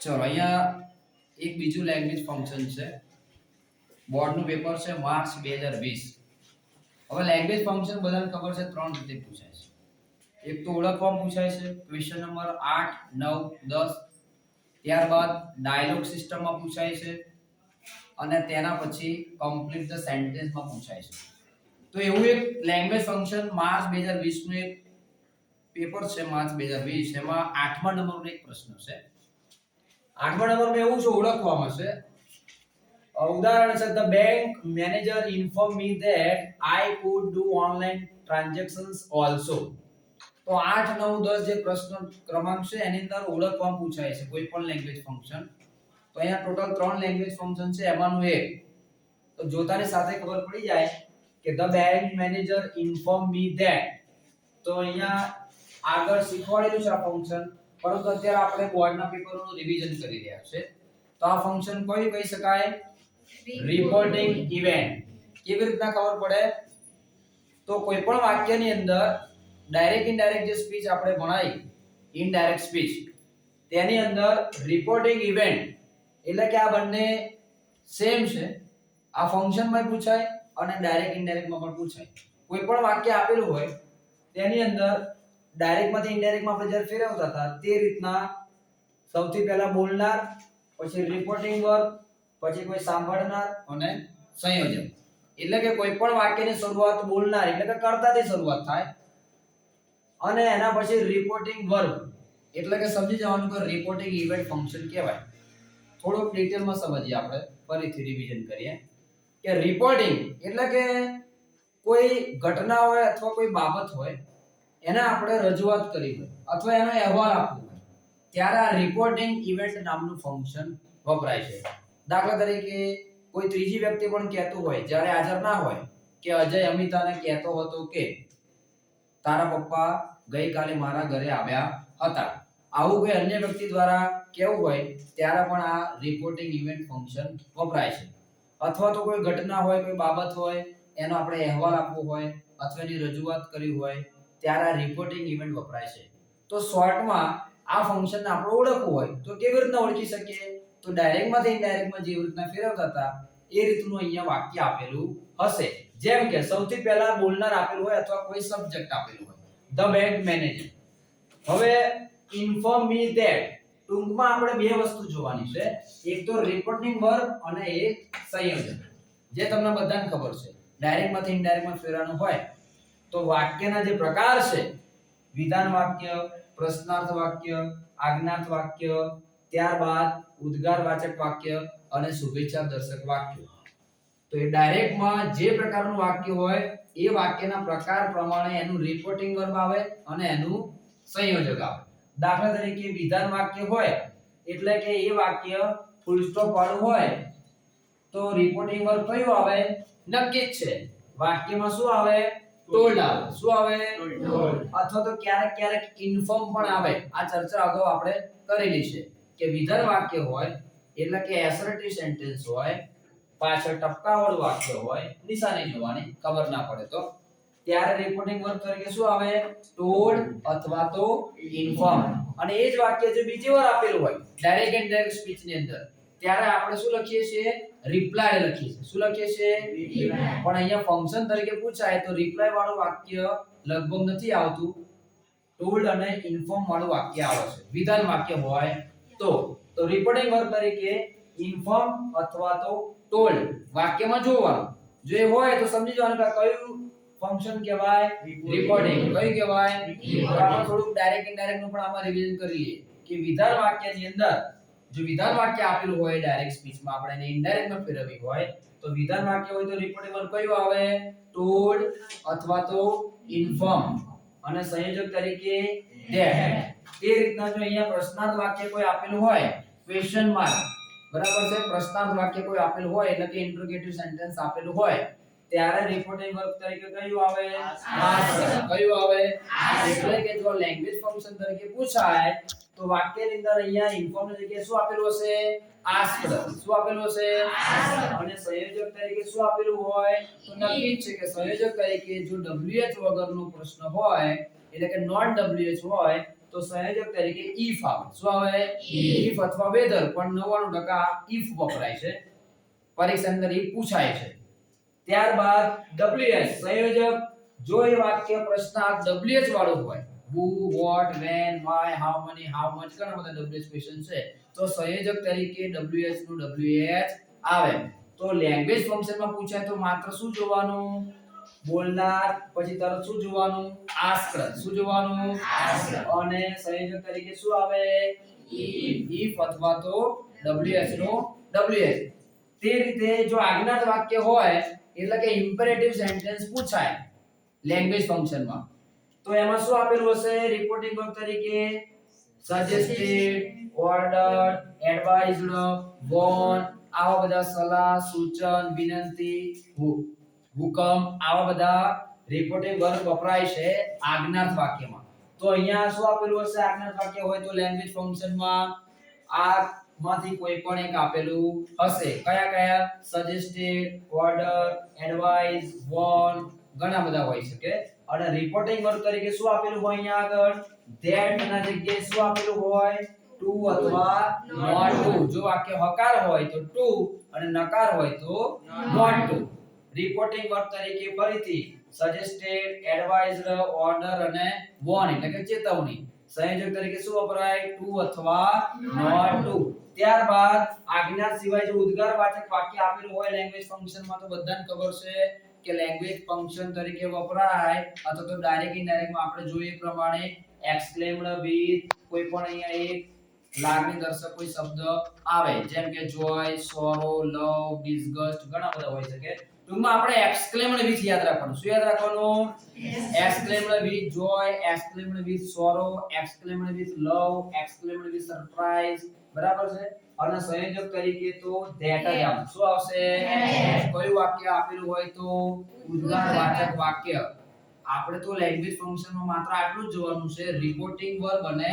ચલો અહીંયા એક બીજું લેંગ્વેજ ફંક્શન છે. બોર્ડનું પેપર છે માર્ચ 2020. હવે લેંગ્વેજ ફંક્શન બધાને ખબર છે ત્રણ રીતે પૂછાય છે. એક તો ઓળખવામાં પૂછાય છે ક્વેશ્ચન નંબર 8, 9, 10. ત્યારબાદ ડાયલોગ સિસ્ટમમાં પૂછાય છે અને તેના પછી કમ્પ્લીટ ધ સેન્ટેન્સમાં પૂછાય છે. તો એવું એક લેંગ્વેજ ફંક્શન માર્ચ 2020 નું એક પેપર છે માર્ચ 2020. એમાં 8મા નંબરનો એક પ્રશ્ન છે. 8મા નંબરમાં એવું છે ઓળખવામાં છે. ઉદાહરણ છે the bank manager informed me that I could do online transactions also. તો 8, 9, 10 જે પ્રશ્ન ક્રમાંક છે એની અંદર ઓળખવામાં પૂછાય છે કોઈ પણ લેંગ્વેજ ફંક્શન. તો અહીંયા ટોટલ 3 લેંગ્વેજ ફંક્શન છે એમાંનું એક. તો જોતાની સાથે ખબર પડી જાય કે the bank manager informed me that. તો અહીંયા આગળ શીખવાડેલું છે આ ફંક્શન, પરંતુ અત્યારે આપણે બોર્ડના પેપરનું રિવિઝન કરી રહ્યા છે. તો આ ફંક્શન કોઈ કહી શકાય? Reporting event. કેવી રીતના ખબર પડે? તો કોઈ પણ વાક્યની અંદર ડાયરેક્ટ ઇનડાયરેક્ટ જે સ્પીચ આપણે ભણાઈ, ઇનડાયરેક્ટ સ્પીચ, તેની અંદર રિપોર્ટિંગ ઇવેન્ટ એટલે કે આ બંને સેમ છે. આ ફંક્શનમાં પૂછાય અને ડાયરેક્ટ ઇનડાયરેક્ટમાં પણ પૂછાય. કોઈ પણ વાક્ય આપેલું હોય તેની અંદર ડાયરેક્ટ માંથી ઇનડાયરેક્ટ માં આપણે જ્યારે ફેરવતા હતા તે રીતના સૌથી પહેલા બોલનાર, પછી રિપોર્ટિંગ વર્બ, પછી કોઈ સાંભળનાર અને સંયોજક. એટલે કે કોઈ પણ વાક્યની શરૂઆત બોલનાર એટલે કે કર્તાથી શરૂઆત થાય અને એના પછી રિપોર્ટિંગ વર્બ એટલે કે સમજી જવાનું કે રિપોર્ટિંગ ઇવેન્ટ ફંક્શન કહેવાય. થોડુંક ડિટેલમાં સમજીએ આપણે, ફરીથી રિવિઝન કરીએ કે રિપોર્ટિંગ એટલે કે કોઈ ઘટના હોય અથવા કોઈ બાબત હોય એને આપણે રજૂઆત કરી હોય અથવા એનો અહેવાલ આપવો હોય ત્યારે આ રિપોર્ટિંગ ઇવેન્ટ નામનું ફંક્શન વપરાય છે. દાખલા તરીકે કોઈ ત્રીજી વ્યક્તિ પણ કહેતું હોય જ્યારે હાજર ના હોય કે અજય અમિતાને કહેતો હતો કે તારા પપ્પા ગઈકાલે મારા ઘરે આવ્યા હતા. આવું કોઈ અન્ય વ્યક્તિ દ્વારા કહેવું હોય ત્યારે પણ આ રિપોર્ટિંગ ઇવેન્ટ ફંક્શન વપરાય છે. અથવા તો કોઈ ઘટના હોય, કોઈ બાબત હોય, એનો આપણે અહેવાલ આપવો હોય અથવા એની રજૂઆત કરી હોય ત્યારે આ રિપોર્ટિંગ ઇવેન્ટ વપરાય છે. તો શોર્ટમાં આ ફંક્શનને આપણે ઓળખવું હોય તો કેવી રીતના ઓળખી શકીએ? તો ડાયરેક્ટમાંથી ઇનડાયરેક્ટમાં જે રીતના ફેરવતા હતા એ રીતનું અહીંયા વાક્ય આપેલું હશે. જેમ કે સૌથી પહેલા બોલનાર આપેલું હોય અથવા કોઈ સબ્જેક્ટ આપેલું હોય, the bank manager. હવે inform me that, ટૂંકમાં આપણે બે વસ્તુ જોવાની છે, એક તો રિપોર્ટિંગ વર્બ અને એક સંયોજક. જે તમને બધાને ખબર છે ડાયરેક્ટમાંથી ઇનડાયરેક્ટમાં ફેરવાનું હોય તો વાક્યના જે પ્રકાર છે, વિધાન વાક્ય, પ્રશ્નાર્થ વાક્ય, આજ્ઞાર્થ વાક્ય, ત્યારબાદ ઉદ્ગારવાચક વાક્ય અને શુભેચ્છા દર્શક વાક્ય. તો એ ડાયરેક્ટમાં જે પ્રકારનું વાક્ય હોય એ વાક્યના પ્રકાર પ્રમાણે એનું રિપોર્ટિંગ વર્બ આવે અને એનું સંયોજક આવે. દાખલા તરીકે વિધાન વાક્ય હોય એટલે કે એ વાક્ય ફૂલ સ્ટોપ વાળું હોય તો રિપોર્ટિંગ વર્બ કયું આવે? નક્કી જ છે. વાક્યમાં શું આવે? ટોલ્ડ આવે. શું આવે? ટોલ્ડ. અથવા તો ક્યારેક ક્યારેક ઇન્ફોર્મ પણ આવે. આ ચર્ચા અગાઉ આપણે કરેલી છે કે વિધાન વાક્ય હોય એટલે કે એસર્ટિવ સેન્ટેન્સ હોય, પાછળ ટપકાવાળું વાક્ય હોય, નિશાની જોવાની ખબર ના પડે તો ત્યારે રિપોર્ટિંગ વર્બ તરીકે શું આવે? ટોલ્ડ અથવા તો ઇન્ફોર્મ. અને એ જ વાક્ય જો બીજી વાર આપેલું હોય ડાયરેક્ટ એન્ડ ડાયરેક્ટ સ્પીચ ની અંદર ત્યારે આપણે શું લખીએ છીએ? રિપ્લાય લખીએ છીએ. શું લખીએ છીએ? રિપ્લાય. પણ અહીંયા ફંક્શન તરીકે પૂછાય તો રિપ્લાય વાળું વાક્ય લગભગ નથી આવતું. ટોલ્ડ અને ઇન્ફોર્મ વાળું વાક્ય આવે છે વિધાન વાક્ય હોય તો. તો રિપોર્ટિંગ વર્બ તરીકે ઇન્ફોર્મ અથવા તો ટોલ્ડ વાક્યમાં જોવાનું. જો એ હોય તો સમજી જવાનું કે કયું ફંક્શન કહેવાય? રિપોર્ટિંગ. કયું કહેવાય? આપણે થોડુંક ડાયરેક્ટ ઇનડાયરેક્ટ નું પણ આમાં રિવિઝન કરી લઈએ કે વિધાન વાક્યની અંદર જો વિધાન વાક્ય આપેલું હોય ડાયરેક્ટ સ્પીચમાં આપણે એને ઇનડાયરેક્ટમાં ફેરવવી હોય તો વિધાન વાક્ય હોય તો રિપોર્ટિંગ વર્બ કયું આવે? ટોલ્ડ અથવા તો ઇન્ફોર્મ. અને સંયોજક તરીકે that. એ રીતના જો અહીંયા પ્રશ્નાર્થ વાક્ય કોઈ આપેલું હોય, ક્વેશ્ચન માર્ક, બરાબર છે, પ્રશ્નાર્થ વાક્ય કોઈ આપેલું હોય એટલે કે ઇન્ટ્રોગેટિવ સેન્ટેન્સ આપેલું હોય ત્યારે રિપોર્ટિંગ વર્બ તરીકે કયું આવે? આસ્ક. કયું આવે? એટલે કે જો લેંગ્વેજ ફંક્શન તરીકે પૂછાય તો વાક્યની અંદર અહીંયા ઇન્ફોર્મ ની જગ્યાએ શું આપેલું હશે? આસ્ક્ડ. શું આપેલું હશે? આસ્ક્ડ. અને સંયોજક તરીકે શું આપેલું હોય? તો નક્કી જ છે કે સંયોજક તરીકે જો WH વગરનો પ્રશ્ન હોય એટલે કે નોન WH હોય તો સંયોજક તરીકે if આવે. શું આવે? if અથવા whether, પણ 99% if વપરાય છે. પરીક્ષા અંદર if પૂછાય છે. ત્યારબાદ ws સંયોજક. જો એ વાક્ય પ્રશ્નાર્થ ws વાળું હોય, who, what, when, why, how many, how much, ઘણા બધા ws ક્વેશ્ચન છે, તો સંયોજક તરીકે ws નું wh આવે. તો લેંગ્વેજ ફંક્શનમાં પૂછાય તો માત્ર શું જોવાનું? બોલનાર, પછી તરત શું જોવાનું? આસ્કર. શું જોવાનું? આસ્કર. અને સંયોજક તરીકે શું આવે? if અથવા તો ws નો wh. તે રીતે જો આજ્ઞાર્થ વાક્ય હોય એટલે કે ઇમ્પેરેટિવ સેન્ટેન્સ પૂછાય લેંગ્વેજ ફંક્શનમાં, તો એમાં શું આપેલું હશે? રિપોર્ટિંગ વર્બ તરીકે સજેસ્ટેડ, ઓર્ડર, એડવાઇઝડ, વોર્ન, આવા બધા સલાહ, સૂચન, વિનંતી, હુકમ, આવા બધા રિપોર્ટિંગ વર્બ વપરાય છે આજ્ઞાર્થ વાક્યમાં. તો અહીંયા શું આપેલું હશે? આજ્ઞાર્થ વાક્ય હોય તો લેંગ્વેજ ફંક્શનમાં આ માંથી કોઈ પણ એક આપેલું હશે. કયા કયા? સજેસ્ટેડ, ઓર્ડર, એડવાઇઝ, વોર્ન, ઘણા બધા હોઈ શકે. અને રિપોર્ટિંગ વર્બ તરીકે શું આપેલું હોય અહીંયા આગળ? ધેટ ના જગ્યાએ શું આપેલું હોય? ટુ અથવા નોટ ટુ. જો વાક્ય હકાર હોય તો ટુ અને નકાર હોય તો નોટ ટુ. રિપોર્ટિંગ વર્બ તરીકે ફરીથી સજેસ્ટેડ, એડવાઇઝડ, ઓર્ડર અને વોર્ન એટલે કે ચેતવણી. સંયોજક તરીકે શું વપરાય? ટુ અથવા નોટ ટુ. ત્યારબાદ આજ્ઞા સિવાય જો ઉદ્ગારવાચક વાક્ય આપેલું હોય લેંગ્વેજ ફંક્શનમાં તો બધાને ખબર છે કે લેંગ્વેજ ફંક્શન તરીકે વપરાય અથવા તો ડાયરેક્ટ ઇનડાયરેક્ટ માં આપણે જોઈએ પ્રમાણે એક્સક્લેમ્ડ વિથ કોઈ પણ અહીંયા એક લાગણી દર્શક કોઈ શબ્દ આવે, જેમ કે જોય, સોરો, લવ, ડિસગસ્ટ, ઘણા બધા હોઈ શકે. ટૂંકમાં આપણે એક્સક્લેમ્ડ વિથ યાદ રાખવાનું. શું યાદ રાખવાનું? Exclaimed with Joy, exclaimed with sorrow, exclaimed with love, exclaimed with surprise. બરાબર છે? અને સંયોજક તરીકે તો ધેટ જ આવે. શું આવશે? કયું વાક્ય આપેલું હોય તો ઉદ્ગારવાચક વાક્ય. આપણે તો લેંગ્વેજ ફંક્શનમાં માત્ર આટલું જ જોવાનું છે, રિપોર્ટિંગ વર્બ અને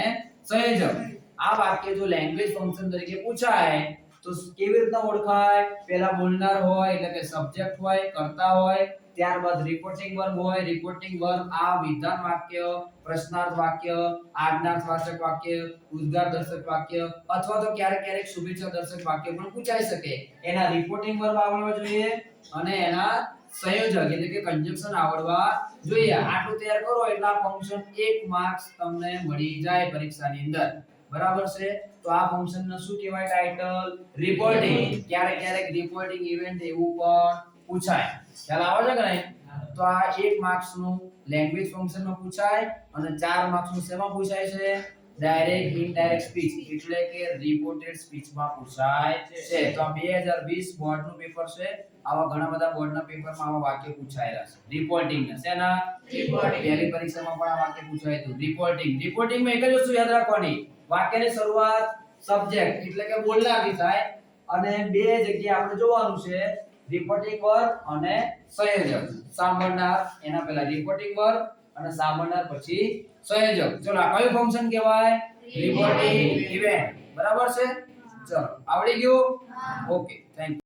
સંયોજક. આ વાક્ય જો લેંગ્વેજ ફંક્શન તરીકે પૂછાય તો કેવી રીતના ઓળખાય? પહેલા બોલનાર હોય એટલે કે સબ્જેક્ટ હોય, કર્તા હોય, ત્યારબાદ રિપોર્ટિંગ વર્બ હોય. રિપોર્ટિંગ વર્બ આ વિધાન વાક્ય, પ્રશ્નાર્થ વાક્ય, આજ્ઞાર્થવાચક વાક્ય, ઉદ્ગારદર્શક વાક્ય અથવા તો ક્યારેક ક્યારેક શુભેચ્છા દર્શક વાક્ય પણ પૂછાઈ શકે. એના રિપોર્ટિંગ વર્બ આવડવા જોઈએ અને એના સંયોજક એટલે કે કન્જંક્શન આવડવા જોઈએ. આટલું તૈયાર કરો એટલે આ ફંક્શન 1 માર્ક્સ તમને મળી જાય પરીક્ષાની અંદર. બરાબર છે? તો આ ફંક્શન ને શું કહેવાય? Title reporting. ક્યારેક ક્યારેક રિપોર્ટિંગ ઇવેન્ટ એવું પણ પૂછાય. ખ્યાલ આવે છે કે નહીં? તો આ 1 માર્ક્સ નું લેંગ્વેજ ફંક્શન માં પૂછાય અને 4 માર્ક્સ નું શેમાં પૂછાય છે? ડાયરેક્ટ ઇનડાયરેક્ટ સ્પીચ એટલે કે રિપોર્ટેડ સ્પીચ માં પૂછાય છે. તો આ 2020 બોર્ડ નું પેપર છે. આવા ઘણા બધા બોર્ડના પેપરમાં આવા વાક્ય પૂછાયેલા છે. રિપોર્ટિંગ ના શેના? રિપોર્ટિંગ. પહેલી પરીક્ષામાં પણ આ વાક્ય પૂછાયું હતું. રિપોર્ટિંગ. રિપોર્ટિંગ માં એક જ વસ્તુ યાદ રાખવાની, વાક્યની શરૂઆત સબ્જેક્ટ એટલે કે બોલનારથી થાય અને બે જગ્યાએ આપણે જોવાનું છે રિપોર્ટિંગ વર્બ અને સંયોજક. સાંભળનાર એના પહેલા રિપોર્ટિંગ વર્બ અને સાંભળનાર પછી સંયોજક. ચલો આ કયું ફંક્શન કહેવાય? Reporting event. બરાબર છે? ચલો આવડી ગયું? Okay, thank you.